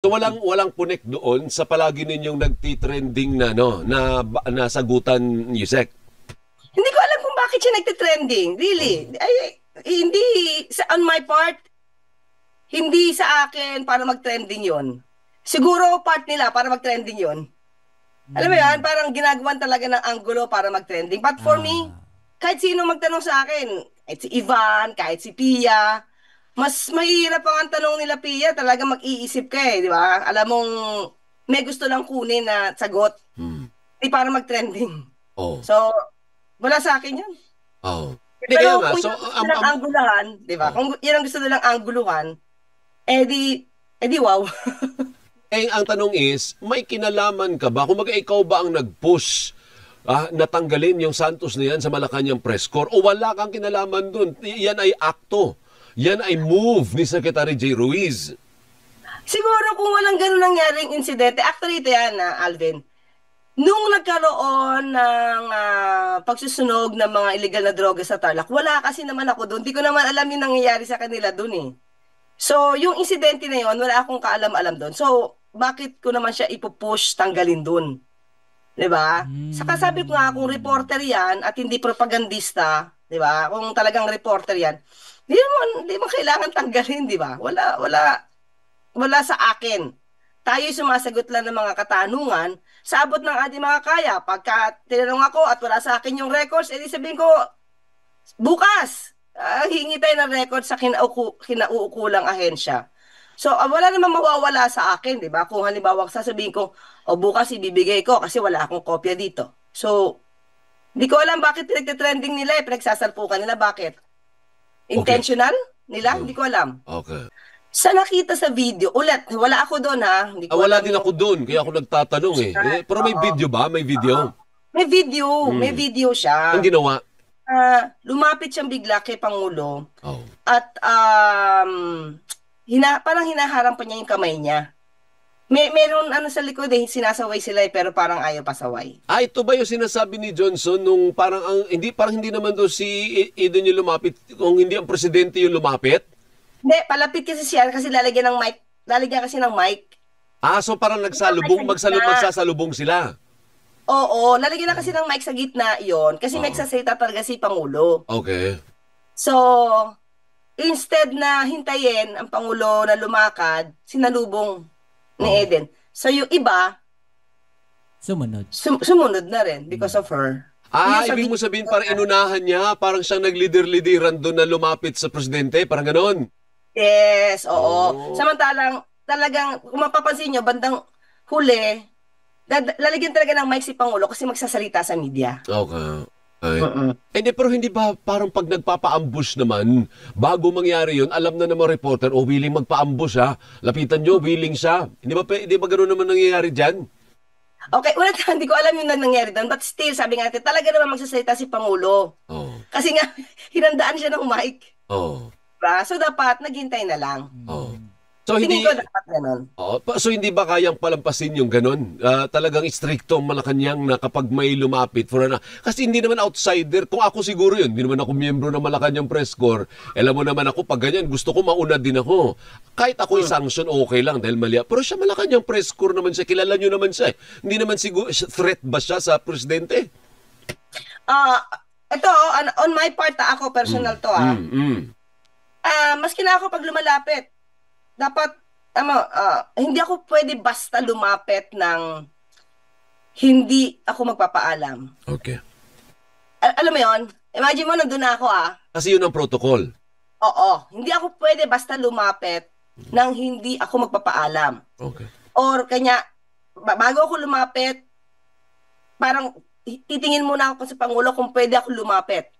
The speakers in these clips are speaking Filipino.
So walang punek doon sa palagi ninyong nagtitrending na no na sagutan, Yusek. Hindi ko alam kung bakit siya nagte-trending. Really. Ay, hindi on my part, hindi sa akin para mag-trending 'yon. Siguro part nila para mag-trending 'yon. Alam mo yan, parang ginagawan talaga ng anggulo para mag-trending. But for me, kahit sino magtanong sa akin, kahit si Ivan, kahit si Pia, mas mahirap ang tanong nila, Pia, talaga mag-iisip ka di ba? Alam mong may gusto lang kunin na sagot. Hindi para mag-trending. Oh. So, wala sa akin yan. Oh. Pero kung so, yan ang angguluhan, di ba? Kung yan ang gusto nilang angguluhan, di wow. Ang tanong is, may kinalaman ka ba? Kung ikaw ba ang nag-push natanggalin yung Santos na yan sa Malacanang press corps o wala kang kinalaman dun? Yan ay akto. Yan ay move ni Secretary J. Ruiz. Siguro kung walang ganun nangyaring insidente, actually ito yan, Alvin. Nung nagkaroon ng pagsusunog ng mga illegal na droga sa Tarlac, wala kasi naman ako doon. Di ko naman alam yung nangyayari sa kanila doon eh. So, yung insidente na yon, wala akong kaalam-alam doon. So, bakit ko naman siya ipupush tanggalin doon? Diba? Saka sabi ko nga, kung reporter yan at hindi propagandista, diba? Kung talagang reporter yan, di mo kailangan tanggalin, diba? Wala sa akin. Tayo'y sumasagot lang ng mga katanungan sa abot ng ating mga kaya. Pagka tinanong ako at wala sa akin yung records, edi sabihin ko, bukas, hingi tayo ng records sa kinauukulang ahensya. So, wala namang mawawala sa akin, di ba? Kung halimbawa sasabihin ko, bukas ibibigay ko kasi wala akong kopya dito. So, hindi ko alam bakit pinagtitrending nila pinagsasalpukan nila. Bakit? Intentional nila? Hindi ko alam. Okay. Sa nakita sa video, ulit, wala ako doon ha. Hindi ko wala din ako doon, kaya ako nagtatanong eh. Pero may video ba? May video? May video. May video siya. Ang ginawa? Lumapit siyang bigla kay Pangulo. Oh. At parang hinaharang pa niya yung kamay niya. Meron sa likod sinasaway sila pero parang ayaw pasaway. Ito ba yung sinasabi ni Johnson nung parang hindi naman do si Eden yung lumapit, kung hindi ang presidente yung lumapit? Hindi, palapit kasi siya kasi lalagyan ng mic. Lalagyan kasi ng mic. So parang magsasalubong sila. Oo, lalagyan na kasi ng mic sa gitna yon kasi nagsasalita talaga si Pangulo. Okay. So, instead na hintayin ang Pangulo na lumakad, sinalubong ni Eden. So, yung iba, sumunod na rin because of her. Ibig mo sabihin parang inunahan niya, parang siyang naglider-lideran doon na lumapit sa presidente, parang ganon? Yes, oo. Samantalang, talagang, kung mapapansin nyo, bandang huli, lalagyan talaga ng mic si Pangulo kasi magsasalita sa media. Okay. Pero hindi ba parang pag nagpapa-ambush naman, bago mangyari yun, alam na naman reporter, willing magpa-ambush lapitan nyo, willing siya. Hindi ba gano'n naman nangyayari dyan? Okay, hindi ko alam yung nangyari doon, but still, sabi nga natin, talaga naman magsasalita si Pangulo. Kasi nga, hinandaan siya ng mic. So, dapat, naghintay na lang. So, tingin ko dapat ganun. So, hindi ba kayang palampasin yung ganun? Talagang istrikto ang Malacanang na kapag may lumapit kasi hindi naman outsider. Kung ako siguro yun, hindi naman ako miyembro ng Malacanang Press Corps. Alam mo naman ako, pag ganyan, gusto ko mauna din ako. Kahit ako i-sanction, okay lang dahil mali. Pero siya Malacanang Press Corps naman siya. Kilala nyo naman siya. Hindi naman siguro, threat ba siya sa presidente? Ito, on my part, ako, personal to maski na ako pag lumalapit, dapat, hindi ako pwede basta lumapit ng hindi ako magpapaalam. Okay. Alam mo yon? Imagine mo, nandun na ako Kasi yun ang protocol. Oo. Hindi ako pwede basta lumapit ng hindi ako magpapaalam. Okay. Or kanya, bago ako lumapit, parang titingin muna ako sa Pangulo kung pwede ako lumapit.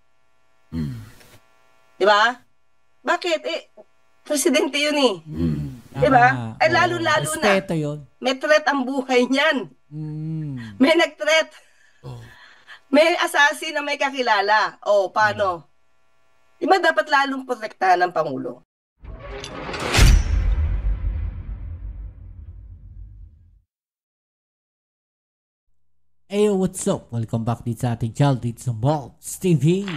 Diba? Bakit? Presidente yun eh. Diba? Lalo-lalo na. Yun. May threat ang buhay niyan. May nag-threat. May assassin na may kakilala. Paano? Diba dapat lalong protektahan ng Pangulo? Hey, what's up? Welcome back dito sa ating channel dito sa Maltz TV.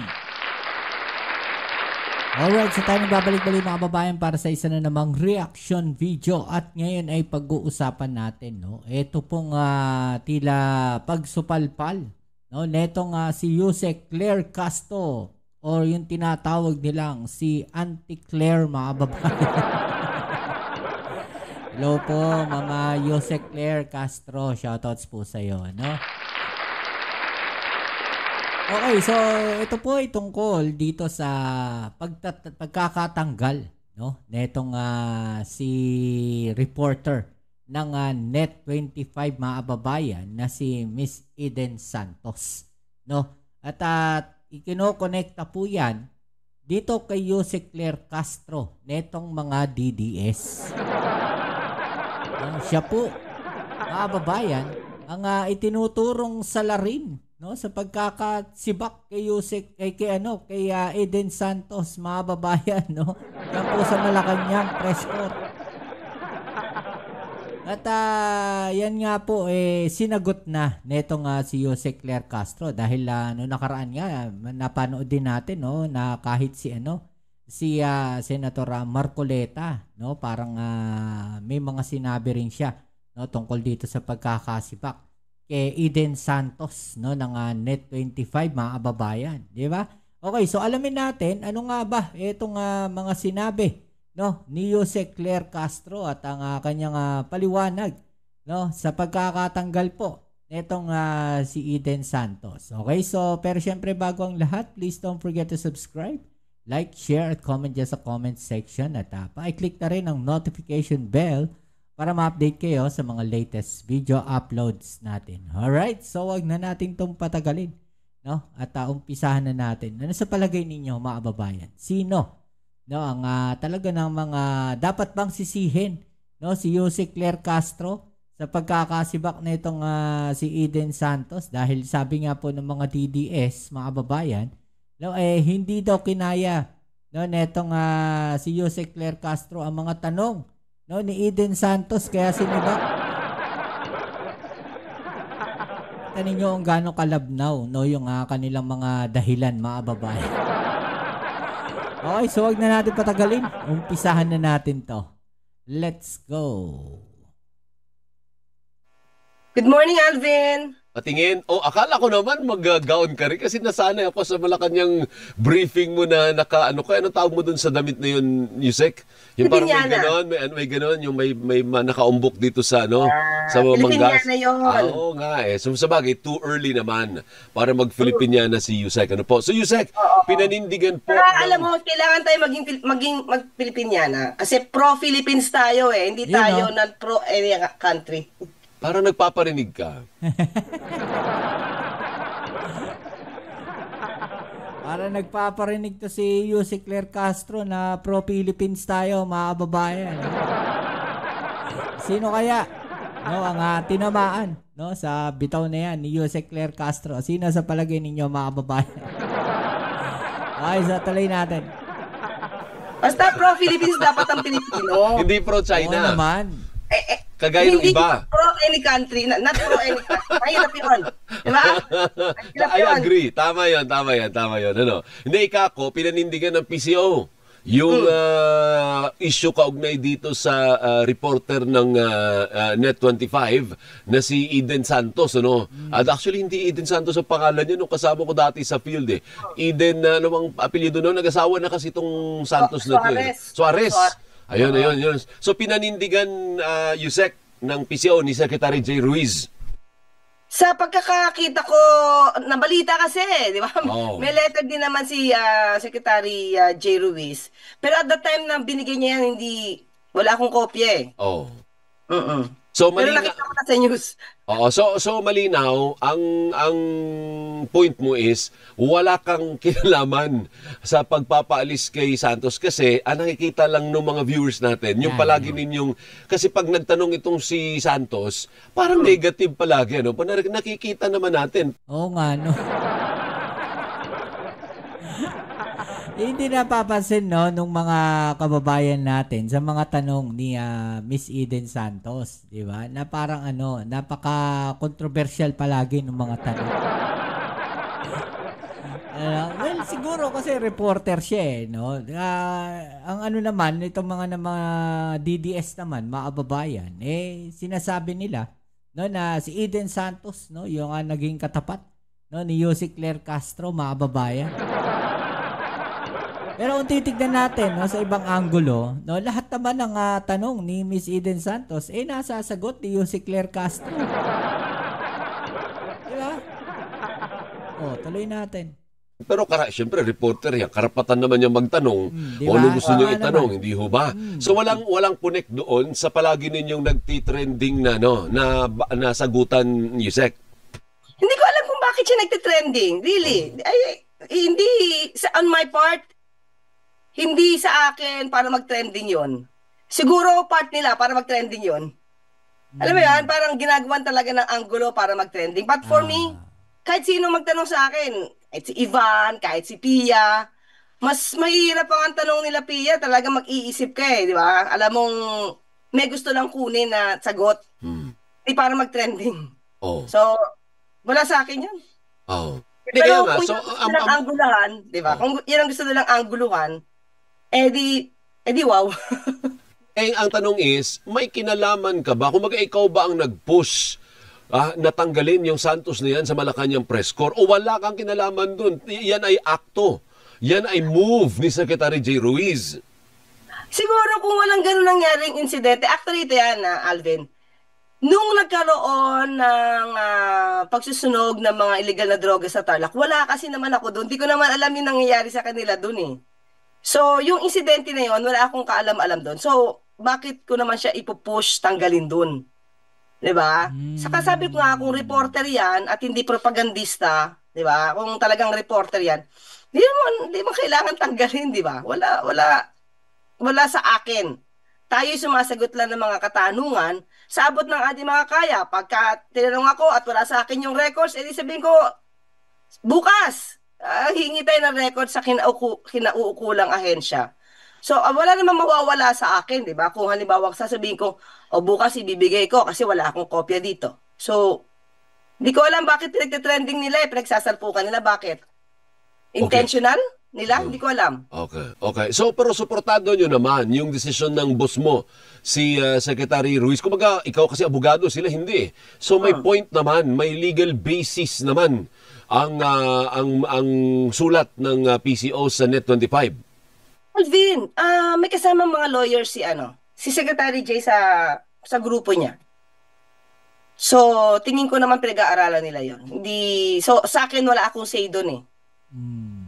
Alright, so tayo nagbabalik-balik mga kababayan para sa isa na namang reaction video at ngayon ay pag-uusapan natin, no? Ito pong tila pagsupalpal, no? Netong si Yusek Claire Castro or yung tinatawag nilang si Auntie Claire mga kababayan. Hello po mga Yusek Claire Castro, shoutouts po sa iyo, no? Okay, so ito po ay tungkol dito sa pagkakatanggal, no, netong si reporter ng Net25 mga kababayan na si Miss Eden Santos, no? At ikinokonekta po 'yan dito kay Yusek Claire Castro netong mga DDS. Siya po mga kababayan ang itinuturong salarin, no, sa pagkakasibak kay Yusek kay Eden Santos mga babayan, no, yan po sa Malacanang press corps. At yan nga po sinagot na netong si Yusek Claire Castro dahil no nakaraan nga napanood din natin, no, na kahit si Senator Marcoleta, no, parang may mga sinabi rin siya, no, tungkol dito sa pagkakasibak kay Eden Santos, no, ng Net25 mga kababayan, di ba? Okay, so alamin natin ano nga ba itong mga sinabi, no, ni Yusek Claire Castro at ang kanyang paliwanag, no, sa pagkakatanggal po nitong si Eden Santos. Okay, so pero syempre bago ang lahat, please don't forget to subscribe, like, share at comment dyan sa comment section at pa-click na rin ang notification bell para ma-update kayo sa mga latest video uploads natin. Alright, so wag na natin itong patagalin, no? At umpisahan na natin. Ano sa palagay ninyo mga kababayan? Sino, no, ang talaga ng mga dapat bang sisihin, no, si Yusek Claire Castro sa pagkakasibak na itong si Eden Santos dahil sabi nga po ng mga DDS mga kababayan, no, hindi daw kinaya, no, netong si Yusek Claire Castro ang mga tanong, no, ni Eden Santos kaya sinibak. Tanin nyo kung gaano kalabnaw, no, yung kanilang mga dahilan mga babae. Okay, so wag na natin patagalin. Umpisahan na natin to. Let's go. Good morning, Alvin. Patingin. Akala ko naman mag-gown ka rin kasi nasanay ako sa Malacanang briefing mo na anong tawag mo dun sa damit na yun, Yusek? Yung parang may ganon, may ganon, yung may nakaumbok dito sa sa manggas. Filipiniana yun. Oo nga So sa bagay, too early naman para mag-Filipiniana si Yusek. Ano po? So Yusek, pinanindigan po. Alam mo, kailangan tayo maging mag-Filipiniana kasi pro-Philippines tayo hindi tayo pro-any country. Parang nagpaparinig ka. Para nagpaparinig to si Yusek Claire Castro na pro-Philippines tayo mga kababayan. Sino kaya, no, ang tinamaan, no, sa bitaw na yan ni Yusek Claire Castro? Sino sa palagay ninyo mga kababayan? Okay, so tuloy natin. Basta pro-Philippines dapat ang Pilipino. Hindi pro-China. Oo naman. Kagaya ng iba. Hindi pro any country, not pro any country. Mahirap yun. Diba? I agree. Tama yun. Ano? Hindi, ikako, pinanindigan ng PCO. Yung issue kaugnay dito sa reporter ng Net25 na si Eden Santos, ano? At actually hindi Eden Santos ang pangalan niya nung kasama ko dati sa field Eden, ano bang apelyido noon? Nag-asawa na kasi itong Santos na ito. Suarez. Ayun. So pinanindigan Yusek ng PCO ni Secretary J. Ruiz. Sa pagkakakita ko, nabalita kasi, di ba? Oh. May letter din naman si Secretary J. Ruiz. Pero at the time na binigay niya yan, wala akong kopya Oh. So, pero nakita ko na sa news. Oo, so malinaw, ang point mo is wala kang kinalaman sa pagpapaalis kay Santos kasi ang nakikita lang ng mga viewers natin, yung palagi ninyong, kasi pag nagtanong itong si Santos, parang negative palagi, ano? Nakikita naman natin. Oo nga, no? Hindi napapansin, no, nung mga kababayan natin sa mga tanong ni Miss Eden Santos, di ba? Na parang napaka-controversial palagi ng mga tanong. Well, siguro kasi reporter siya eh, no? Ang ano naman, itong mga DDS naman, mga kababayan, sinasabi nila, no, na si Eden Santos, no, yung naging katapat, no, ni Jose Claire Castro, mga kababayan. Pero kung titignan natin, no, sa ibang anggulo, no, lahat naman ng tanong ni Miss Eden Santos, nasasagot ni Jose Claire Castro. Diba? Tuloy natin. Pero siyempre, reporter yan. Karapatan naman niya magtanong diba? kung ano gusto niyo itanong, Naman. hindi ho ba? So walang punek doon sa palagi ninyong nagtitrending na, no, na sagutan, Yusek. Hindi ko alam kung bakit siya nagtitrending. Really. Hindi, on my part, hindi sa akin para mag-trending yon. Siguro part nila para mag-trending yon. Alam mo yan, parang ginagawan talaga ng anggulo para mag-trending. But for me, kahit sino magtanong sa akin, kahit si Ivan, kahit si Pia, mas mahirap ang tanong nila, Pia, talaga mag-iisip ka di ba? Alam mong may gusto lang kunin na sagot. Hindi para mag-trending. So, wala sa akin yan. Pero kung yun ang gusto nilang angguluhan, di ba? Kung yun ang gusto nilang angguluhan, di wow. Ang tanong is, may kinalaman ka ba? Kung ikaw ba ang nag-push natanggalin yung Santos na yan sa Malacanang press corps o wala kang kinalaman dun? Yan ay akto. Yan ay move ni Secretary J. Ruiz. Siguro kung walang ganun nangyaring insidente, actually ito yan, Alvin. Nung nagkaroon ng pagsusunog ng mga illegal na droga sa Tarlac, wala kasi naman ako doon. Di ko naman alam yung nangyayari sa kanila doon eh. So, yung insidente na yon, wala akong kaalam-alam doon. So, bakit ko naman siya ipupush tanggalin doon? Diba? Saka sabi ko nga, kung reporter yan at hindi propagandista, diba? Kung talagang reporter yan, hindi mo kailangan tanggalin, diba? Wala sa akin. Tayo'y sumasagot lang ng mga katanungan sa abot ng ating mga kaya. Pagka tinanong ako at wala sa akin yung records, edi sabihin ko, bukas, hingi tayo ng records sa kinauukulang ahensya. So, wala namang mawawala sa akin, di ba? Kung halimbawa sasabihin ko, bukas ibibigay ko kasi wala akong kopya dito. So, hindi ko alam bakit pinagtitrending nila pinagsasalpukan nila. Bakit? Intentional nila? Hindi ko alam. Okay. So, pero suportado nyo naman yung desisyon ng boss mo, si Secretary Ruiz. Kumbaga, ikaw kasi abogado, sila hindi. So, may point naman, may legal basis naman ang sulat ng PCO sa Net25. Alvin, may kasama mga lawyers si Secretary J sa grupo niya. So, tingin ko naman pinag-aaralan nila yon. So, sa akin wala akong say doon eh.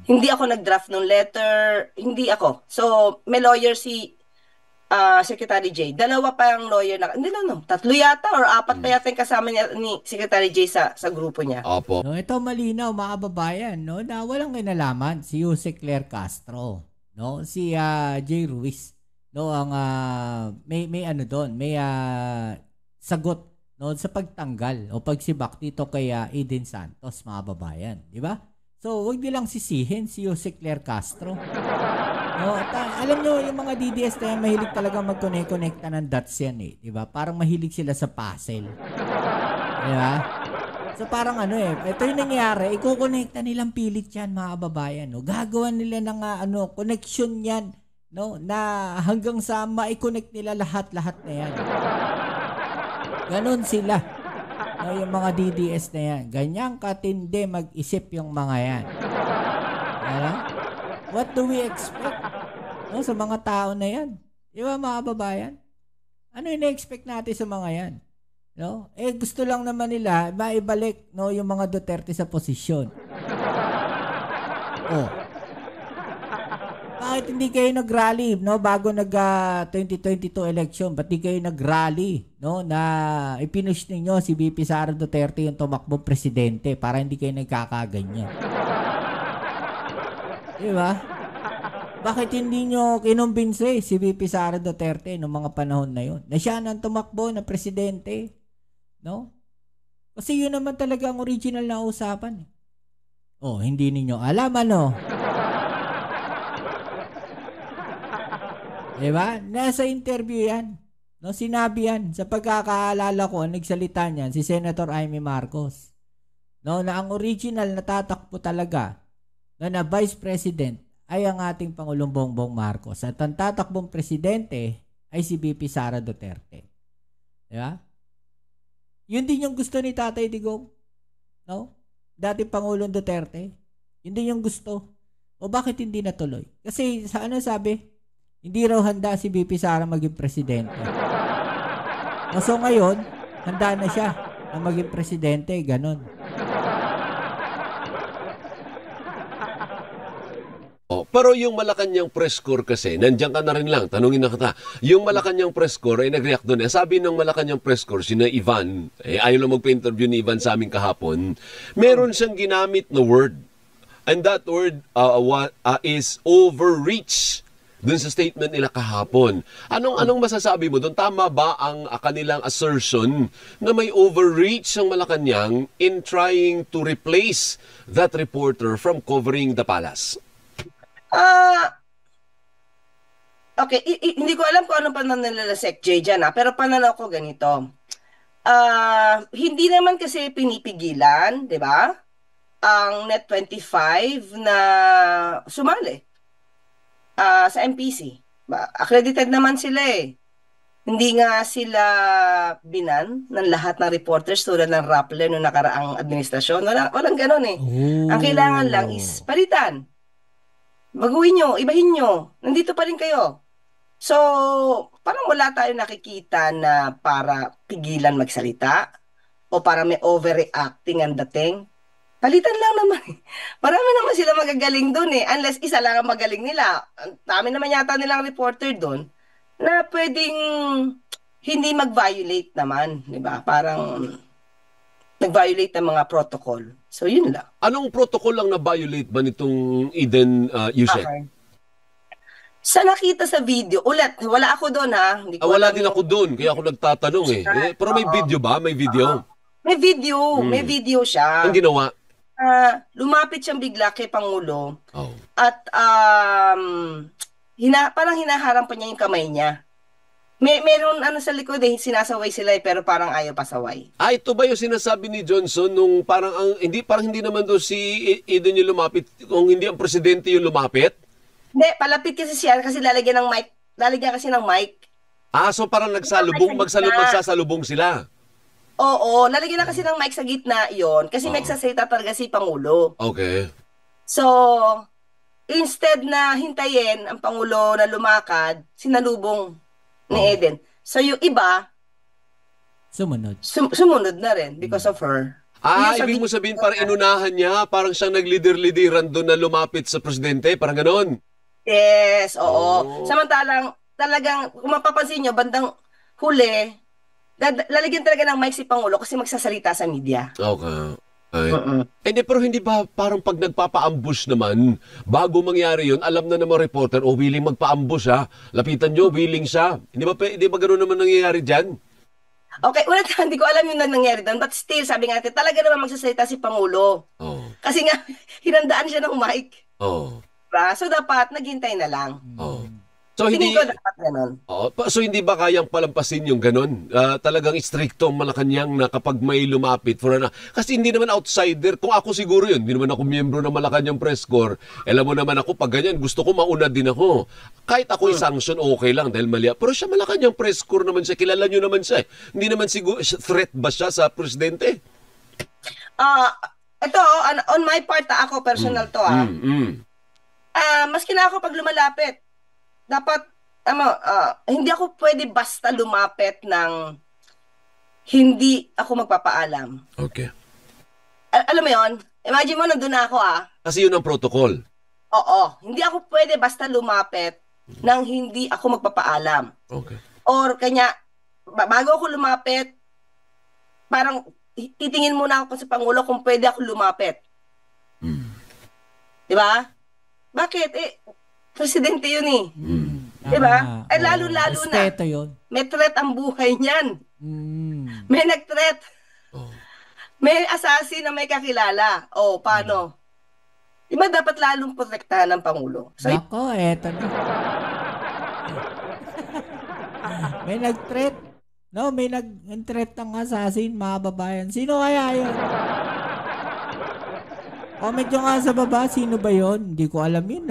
Hindi ako nag-draft ng letter, hindi ako. So, may lawyer si Secretary J. Dalawa pa ang lawyer na, hindi lang, 3 yata or 4 pa yata yung kasama niya ni Secretary J sa grupo niya. Opo. No, ito malinaw mga kababayan, no, na walang kinalaman si Jose Claire Castro. No, si J. Ruiz, no, ang may doon, may sagot, no, sa pagtanggal o pagsibak dito kay Eden Santos, mga babayan, di ba? So, wag nilang sisihin si Jose Claire Castro. No, at, alam nyo, yung mga DDS na yan, mahilig talaga mag-connect-connecta ng dots yan eh, di ba? Parang mahilig sila sa puzzle. Di ba? So parang ito yung nangyari, iko-connecta nilang pilit yan mga kababayan, no? Gagawa nila ng connection yan, no? Na hanggang sa ma-connect nila lahat-lahat na yan. Ganon sila. No, yung mga DDS na yan. Ganyang katindi mag-isip yung mga yan. Ano? What do we expect? No, sa mga tao na yan? Di ba mga kababayan? Ano yung na-expect natin sa mga yan? No? Gusto lang naman nila maibalik, no, yung mga Duterte sa posisyon. Bakit hindi kayo nag-rally, no, bago 2022 election? Ba't di kayo nag-rally, no, na ipinush ninyo si VP Sara Duterte yung tumakbong presidente para hindi kayo nagkakaganyan? Di ba? Bakit hindi nyo kinumbinse si VP Sara Duterte noong mga panahon na yun? Na siya nang tumakbo na presidente. No? Kasi yun naman talaga ang original na usapan. Hindi ninyo alam Diba? Nasa interview yan. No, sinabi yan. Sa pagkakaalala ko, nagsalita niyan si Senator Amy Marcos. No, na ang original na tatakbo talaga na Vice President ay ang ating Pangulong Bongbong Marcos at ang tatakbong presidente ay si VP Sara Duterte. Di ba? Yun din yung gusto ni Tatay Digong. No? Dati Pangulong Duterte. Yun din yung gusto. O bakit hindi natuloy? Kasi sa ano sabi? Hindi raw handa si VP Sara maging presidente. So ngayon, handa na siya na maging presidente. Ganon. Pero yung Malacanang press corps kasi, nandiyan ka na rin lang, tanungin na kita. Yung Malacanang press corps ay nag-react doon. Sabi ng Malacanang press corps, sina Ivan, ayaw lang magpa-interview ni Ivan sa amin kahapon, meron siyang ginamit na word. And that word is overreach dun sa statement nila kahapon. Anong masasabi mo doon? Tama ba ang kanilang assertion na may overreach ang Malacanang in trying to replace that reporter from covering the palace? Okay, hindi ko alam kung anong pananaw nila Sec J dyan, pero pananaw ko ganito. Hindi naman kasi pinipigilan, di ba? Ang Net25 na sumali sa MPC. Accredited naman sila eh. Hindi nga sila binan ng lahat ng reporters tulad ng Rappler noong nakaraang administrasyon. Walang ganun eh. Ang kailangan lang is palitan. Baguhin nyo, ibahin nyo. Nandito pa rin kayo. So, parang wala tayo nakikita na para pigilan magsalita o para may overreacting ang dating. Palitan lang naman. Marami naman sila magagaling doon eh. Unless isa lang ang magaling nila. Dami naman yata nilang reporter doon na pwedeng hindi mag-violate naman. Diba? Parang nag-violate ng mga protocol. So, yun lang. Anong protocol lang na-violate ba nitong Eden Yusek? Okay. Sa nakita sa video, ulit, wala ako doon ha. Hindi ko wala alam din ako doon, kaya ako nagtatanong eh. Pero may video ba? May video? May video siya. Ang ginawa? Lumapit siyang bigla kay Pangulo. Oh. At parang hinaharang pa niya yung kamay niya. Meron sa likod eh, sinasaway sila eh, pero parang ayaw pasaway. Ito ba yung sinasabi ni Johnson nung parang hindi naman doon si Eden yung lumapit, kung hindi ang presidente yung lumapit? Hindi, palapit kasi siya kasi lalagyan kasi ng mic. So parang magsasalubong sila. Oo, lalagyan na kasi ng mic sa gitna yon kasi may nagsasalita talaga si Pangulo. Okay. So, instead na hintayin ang Pangulo na lumakad, sinalubong ni Eden. So, yung iba, sumunod na rin because of her. Ibig mo sabihin parang inunahan niya, parang siyang naglider-lideran doon na lumapit sa presidente, parang ganon. Yes, oo. Samantalang, talagang, kung mapapansin nyo, bandang huli, lalagyan talaga ng mic si Pangulo kasi magsasalita sa media. Okay. Pero hindi ba parang pag nagpapa-ambush naman, bago mangyari yun, alam na naman reporter, willing magpa-ambush ha, lapitan nyo, willing siya. Hindi ba gano'n naman nangyayari dyan? Okay, hindi ko alam yung nangyari doon, but still, sabi nga natin, talaga naman magsasalita si Pangulo. Kasi nga, hinandaan siya ng mic. So, dapat, naghintay na lang. So, Tingin ko dapat ganun. So, hindi ba kayang palampasin yung ganun? Talagang stricto ang Malacanang na kapag may lumapit. Kasi hindi naman outsider. Kung ako siguro yun, hindi naman ako miyembro ng Malacanang Press Corps. Alam mo naman ako, pag ganyan, gusto ko mauna din ako. Kahit ako i-sanction, okay lang dahil mali. Pero siya Malacanang Press Corps naman siya. Kilala nyo naman siya. Hindi naman siguro, threat ba siya sa presidente? Ito, on my part, ako personal to maski na ako pag lumalapit, dapat, hindi ako pwede basta lumapit ng hindi ako magpapaalam. Okay. Alam mo yon? Imagine mo, nandun na ako Kasi yun ang protocol. Oo. Hindi ako pwede basta lumapit ng hindi ako magpapaalam. Okay. Or kanya, bago ako lumapit, parang titingin muna ako sa Pangulo kung pwede ako lumapit. Di ba? Bakit? Presidente yun eh. Diba? Lalo-lalo na. Yun. May threat ang buhay niyan. May nag-threat. May assassin na may kakilala. Paano? Diba dapat lalong protektahan ng Pangulo? So, Nako, eto na. May nag-threat. No, may nag-threat ng assassin, mga babayan. Sino kaya yun? Comment nyo nga sa baba, sino ba yon? Hindi ko alam yun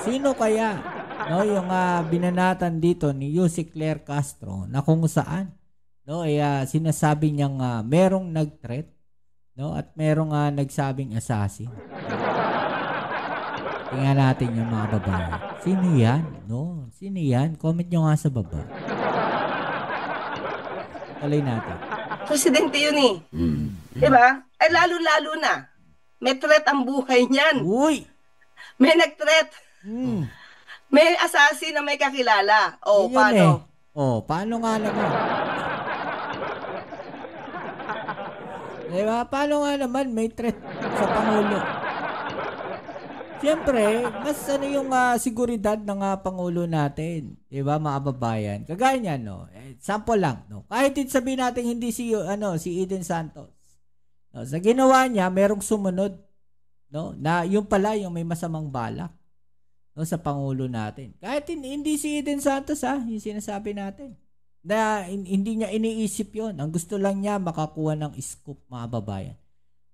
Sino kaya? No, yung binanatan dito ni Yusek Claire Castro na kung saan sinasabi niyang merong nag-threat, no, at merong nagsabing assassin. Tingnan natin yung mga babae. Sino yan? No? Sino yan? Comment nyo nga sa baba. Tuloy natin. Presidente yun eh. Diba? Ay lalo-lalo na. May threat ang buhay niyan. Uy! May nag-threat. May assassin na may kakilala. O, paano? Paano nga naman? Diba? Paano nga naman may threat sa Pangulo? Siyempre, mas yung seguridad ng Pangulo natin. Diba, mga kababayan? Kagaya niyan, no? Sample lang, no? Kahit sabihin natin hindi si Eden Santos. No, sa ginawa niya, merong sumunod, no? Na yung pala yung may masamang balak, no, sa Pangulo natin. Kahit hindi si Eden Santos, yung sinasabi natin. Na hindi niya iniisip yon. Ang gusto lang niya makakuha ng scoop, mga kababayan.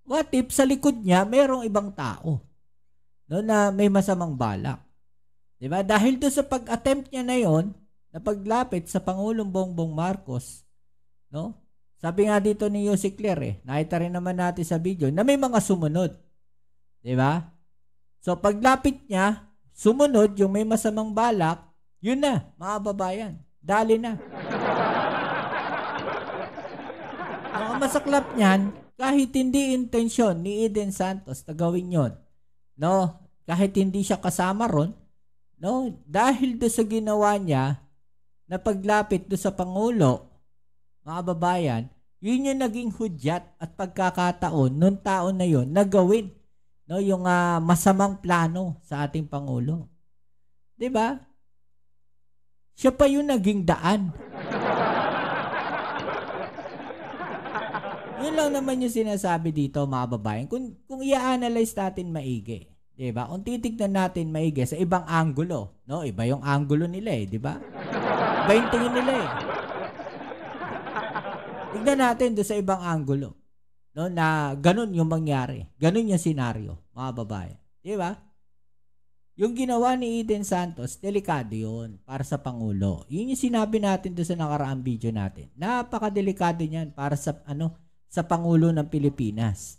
What if sa likod niya merong ibang tao, no, na may masamang balak? Diba? Dahil doon sa pag-attempt niya na yon, na paglapit sa Pangulong Bongbong Marcos, no? Sabi nga dito ni Yusek Claire, nakita rin naman natin sa video na may mga sumunod. Diba? So paglapit niya, sumunod yung may masamang balak, yun na, mga kababayan. Dali na. Ang masaklap niyan, kahit hindi intensyon ni Eden Santos na gawin yun, no? Kahit hindi siya kasama ron, no? Dahil do sa ginawa niya na paglapit do sa Pangulo, mga babayan, yun yung naging hudyat at pagkakataon nung taon na yun na gawin, no, yung masamang plano sa ating Pangulo. 'Di ba? Siya pa yung naging daan. Yun lang naman yung sinasabi dito, mga babayan. Kung i-analyze natin maigi, 'di ba? Kung titignan natin maigi sa ibang anggulo, no? Iba yung anggulo nila 'di ba? Iba yung tingin nila Tignan natin doon sa ibang anggulo, no, na ganun yung mangyari. Ganun yung senaryo, mga babayan. 'Di ba? Yung ginawa ni Eden Santos, delikado yun para sa Pangulo. Yun yung sinabi natin doon sa nakaraang video natin. Napakadelikado niyan para sa sa Pangulo ng Pilipinas.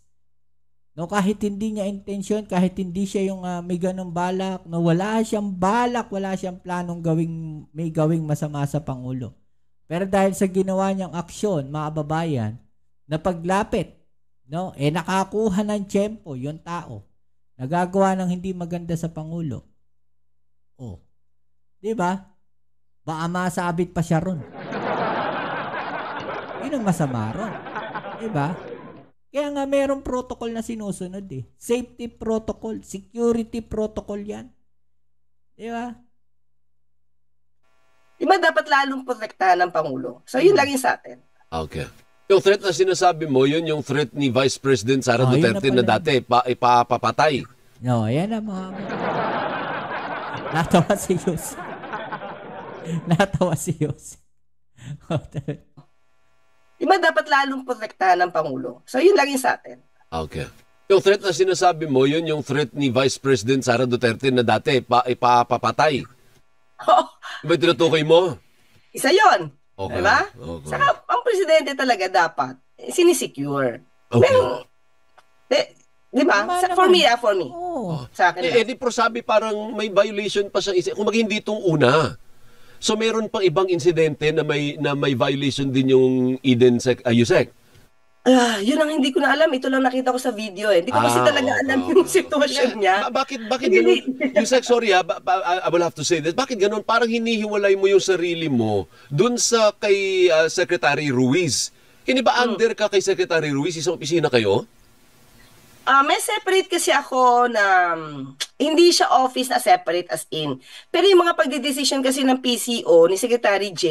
No, kahit hindi niya intensyon, kahit hindi siya yung may ganung balak, no, wala siyang balak, wala siyang planong gawing masama sa Pangulo. Pero dahil sa ginawa niyang aksyon, mga babayan, na paglapit, no, nakakuha ng tiyempo yung tao. Nagagawa ng hindi maganda sa Pangulo. Oh. 'Di ba? Baka masabit pa siya ron. Yun ang masama ron. 'Di ba? Kaya nga merong protocol na sinusunod Safety protocol, security protocol 'yan. 'Di ba? Diba dapat lalong protektahan ng Pangulo? So yun lang yung sa atin. Okay. Yung threat na sinasabi mo, yun yung threat ni Vice President Sara Duterte na dati ipapapatay. No, ayan na mga natawa si Yus. Natawa si Yus. Diba dapat lalong protektahan ng Pangulo? So yun lang yung sa atin. Okay. Yung threat na sinasabi mo, yun yung threat ni Vice President Sara Duterte na dati ipapapatay. Ba tinutukoy mo? Isa yon. Okay. Diba? Okay. Saka, ang presidente talaga dapat, sinisecure. Okay. Pero, diba? For me. Oh. Sa akin. Di Pro sabi parang may violation pa siyang isa. Kung hindi itong una. So meron pang ibang insidente na may violation din yung Eden Yusek. Yun ang hindi ko na alam. Ito lang nakita ko sa video Hindi ko kasi talaga alam yung sitwasyon niya. Bakit ganun? Yusek, sorry I will have to say this. Bakit ganun? Parang hinihiwalay mo yung sarili mo dun sa kay Secretary Ruiz. Hindi ba under ka kay Secretary Ruiz? Isang opisina kayo? May separate kasi ako na hindi siya office na separate as in. Pero yung mga pagdedesisyon kasi ng PCO ni Secretary J,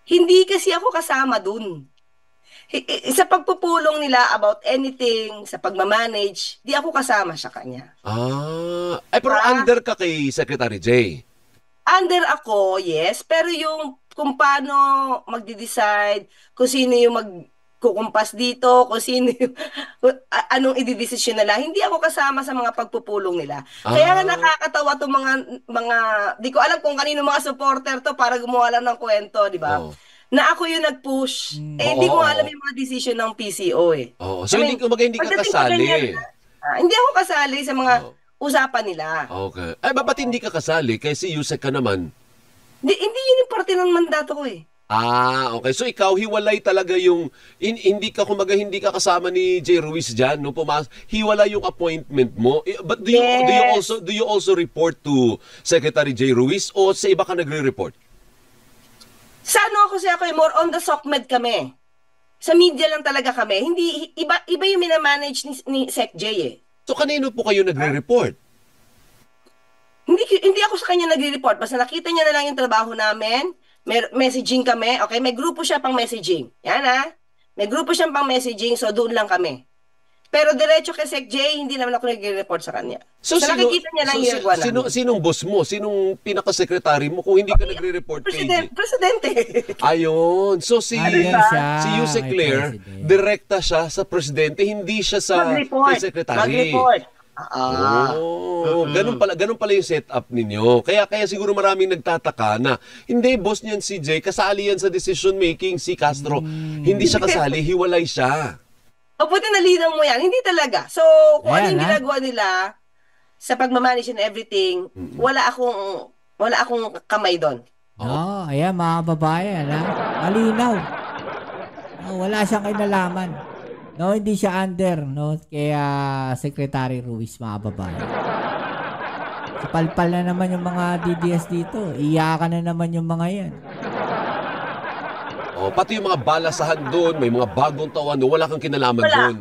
hindi kasi ako kasama dun. Sa pagpupulong nila about anything, sa pagmamanage, di ako kasama sa kanya. Pero under ka kay Secretary J? Under ako, yes. Pero yung kung paano magde-decide, kung sino yung kukumpas dito, kung sino, anong ididesisyon nila. Hindi ako kasama sa mga pagpupulong nila. Kaya nga nakakatawa itong mga, di ko alam kung kanino mga supporter to para gumawa lang ng kwento, di ba? Oo. Na ako yung nag-push. Hindi Oo, ko alam oo. yung mga decision ng PCO eh. Oo. So, I mean, hindi ka pagdating sa kasali. ganyan, hindi ako kasali sa mga Oo. usapan nila. Okay. Ay, ba't hindi ka kasali? Kasi Yusek ka naman. Hindi yun yung parte ng mandato ko eh. Okay. So ikaw hiwalay talaga yung hindi ka hindi ka kasama ni J. Ruiz diyan no hiwalay yung appointment mo. But Yes. do you also report to Secretary J. Ruiz o sa iba ka nagre-report? Sa ano kasi ako more on the SOCMED kami. Sa media lang talaga kami. Hindi iba yung minamanage ni Sec J eh. So kanino po kayo nagre-report? Hindi ako sa kanya nagre-report. Basta nakita niya na lang yung trabaho namin. May messaging kami. Okay, may grupo siya pang messaging. Yan May grupo siyang pang messaging, so doon lang kami. Pero diretso kay Sec J, hindi naman ako nagre-report sa kanya. So nakikita niya lang yung ginagawa namin. Sinong boss mo? Sinong pinaka-secretary mo kung hindi ka nagre-report kay J? Presidente. Ayun. So si Ayan siya. Yusek Ay, Claire, president. direkta siya sa presidente, hindi siya sa Mag-report. kay secretary. Mag-report. Ganun pala yung setup ninyo. Kaya siguro maraming nagtataka na hindi boss niyan si Jay, kasali yan sa decision making si Castro. Hindi siya kasali, hiwalay siya. O buti nalinaw mo yan. Hindi talaga. So, kung ano Ayan, yung ginagawa nila sa pagmamanage and everything, wala akong kamay doon. No, ayan mga babayan, ha? Malinaw. No, wala siyang kinalaman. No, hindi siya under, no? Kaya Secretary Ruiz, mga babayan. Kapalpal na naman yung mga DDS dito. Iyakan na naman yung mga yan. Pati yung mga balasahan doon, may mga bagong tawan, wala kang kinalaman Wala. doon.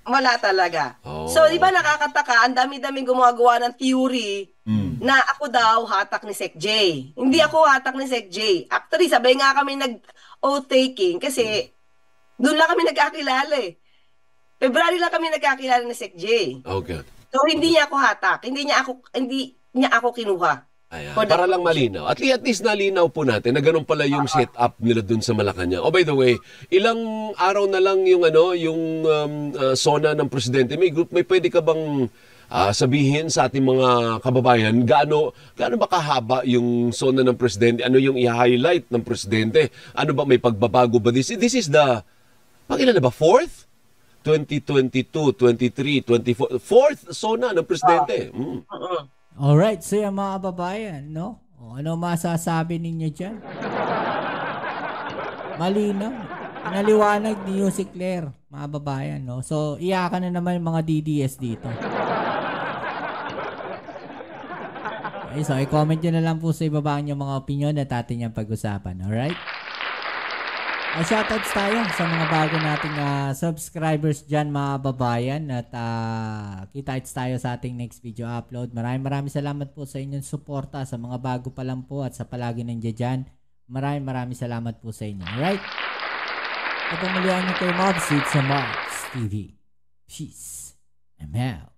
Wala talaga. Oh. So, di ba nakakataka, ang dami-daming gumagawa ng theory na ako daw hatak ni Sec J. Hindi ako hatak ni Sec J. Actually, sabay nga kami nag-oath taking kasi doon lang kami nagkakilala eh. February lang kami nagkakilala ni Sec J. Okay. So, hindi niya ako hatak. Hindi niya ako kinuha. Ayan, For the para lang malinaw. At least nalinaw po natin na ganun pala yung setup nila dun sa Malacanang. By the way, ilang araw na lang yung SONA ng presidente. May pwede ka bang sabihin sa ating mga kababayan gaano ba kahaba yung SONA ng presidente? Ano yung i-highlight ng presidente? Ano ba may pagbabago ba this is the ilan na ba? Fourth? 2022, 23, 24, fourth SONA ng presidente. Alright, so yung mga babayan, no? Ano masasabi ninyo dyan? Malinaw. Naliwanag ni Yusek Claire, mga babayan, no? So, iyakan na naman yung mga DDS dito. Okay, so i-comment nyo na lang po sa ibaba yung mga opinion at atin yung pag-usapan, alright? Shoutouts tayo sa mga bago nating subscribers dyan, mga babayan, at kita-its tayo sa ating next video upload. Maraming salamat po sa inyong suporta sa mga bago pa lang po at sa palagi nandiyan dyan. Maraming salamat po sa inyo. Alright? Ito muli ang kay Mobs sa Mobs TV. Peace. I'm out.